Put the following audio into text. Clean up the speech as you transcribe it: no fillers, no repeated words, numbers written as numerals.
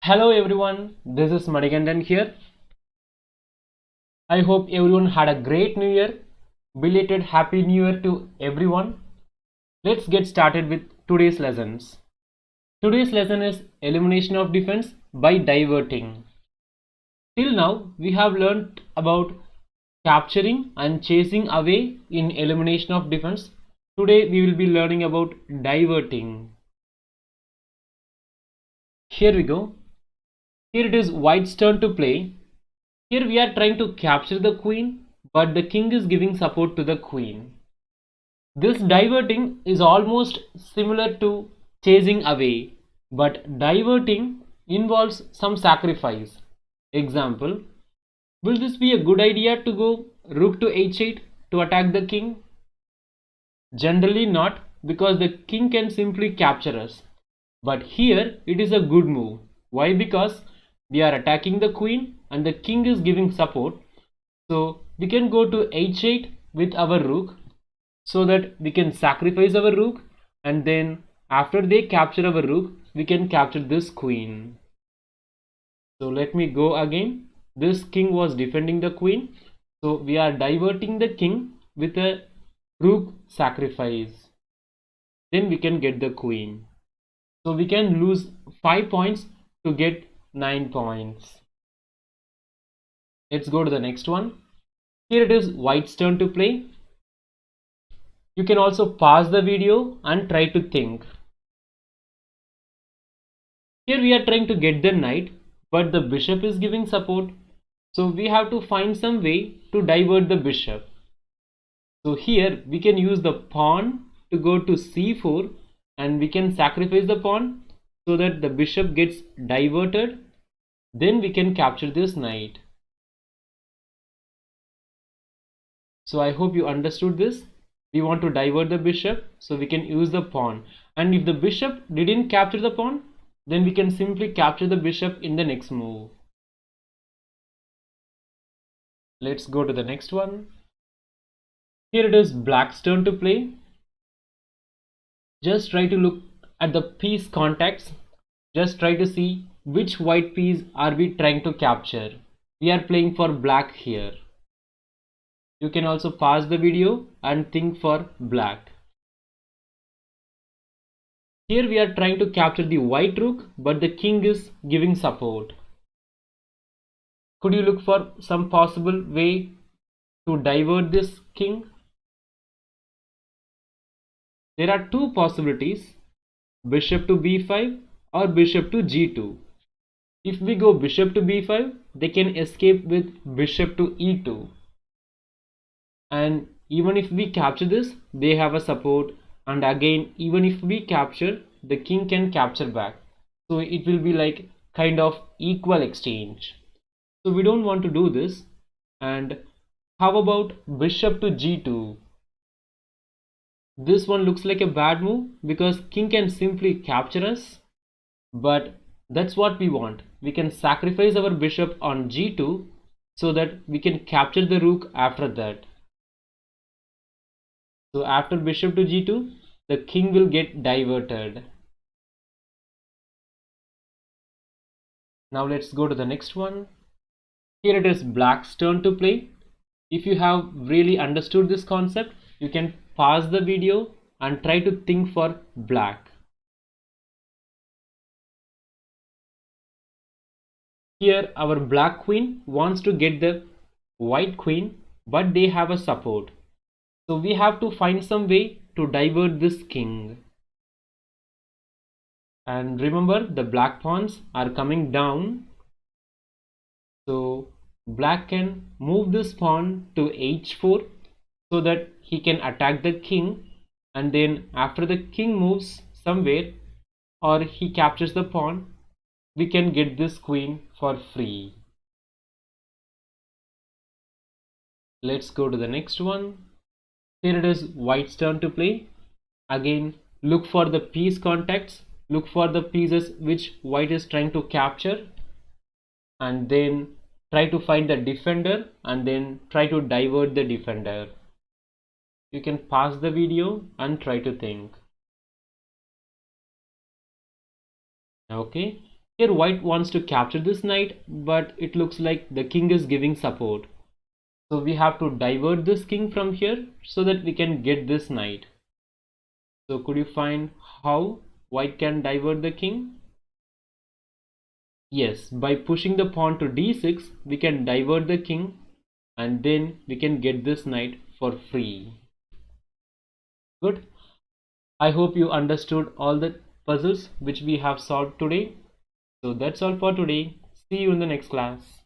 Hello everyone, this is Manigandan here. I hope everyone had a great new year. Belated happy new year to everyone. Let's get started with today's lessons. Today's lesson is elimination of defense by diverting. Till now we have learned about capturing and chasing away in elimination of defense. Today we will be learning about diverting. Here we go. Here it is white's turn to play. Here we are trying to capture the queen, but the king is giving support to the queen. This diverting is almost similar to chasing away, but diverting involves some sacrifice. Example, will this be a good idea to go rook to h8 to attack the king? Generally not, because the king can simply capture us. But here it is a good move. Why? Because we are attacking the queen and the king is giving support. So we can go to h8 with our rook so that we can sacrifice our rook, and then after they capture our rook, we can capture this queen. So let me go again. This king was defending the queen. So we are diverting the king with a rook sacrifice. Then we can get the queen. So we can lose 5 points to get 9 points. Let's go to the next one. Here it is white's turn to play. You can also pause the video and try to think. Here we are trying to get the knight, but the bishop is giving support. So we have to find some way to divert the bishop. So here we can use the pawn to go to c4 and we can sacrifice the pawn so that the bishop gets diverted. Then we can capture this knight. So I hope you understood this. We want to divert the bishop, so we can use the pawn. And if the bishop didn't capture the pawn, then we can simply capture the bishop in the next move. Let's go to the next one. Here it is black's turn to play. Just try to look at the piece contacts. Just try to see which white piece are we trying to capture. We are playing for black here. You can also pause the video and think for black. Here we are trying to capture the white rook, but the king is giving support. Could you look for some possible way to divert this king? There are two possibilities, bishop to b5 or bishop to g2. If we go bishop to b5, they can escape with bishop to e2. And even if we capture this, they have a support, and again even if we capture, the king can capture back. So it will be like kind of equal exchange. So we don't want to do this. And how about bishop to g2? This one looks like a bad move because king can simply capture us, but that's what we want. We can sacrifice our bishop on g2 so that we can capture the rook after that. So after bishop to g2, the king will get diverted. Now let's go to the next one. Here it is black's turn to play. If you have really understood this concept, you can pause the video and try to think for black. Here our black queen wants to get the white queen, but they have a support. So we have to find some way to divert this king. And remember, the black pawns are coming down. So black can move this pawn to h4 so that he can attack the king, and then after the king moves somewhere or he captures the pawn, we can get this queen for free. Let's go to the next one. Here it is white's turn to play. Again, look for the piece contacts, look for the pieces which white is trying to capture, and then try to find the defender and then try to divert the defender. You can pause the video and try to think. Okay, Here white wants to capture this knight, but it looks like the king is giving support. So we have to divert this king from here so that we can get this knight. So could you find how white can divert the king? Yes, by pushing the pawn to d6, we can divert the king and then we can get this knight for free. Good. I hope you understood all the puzzles which we have solved today. So that's all for today. See you in the next class.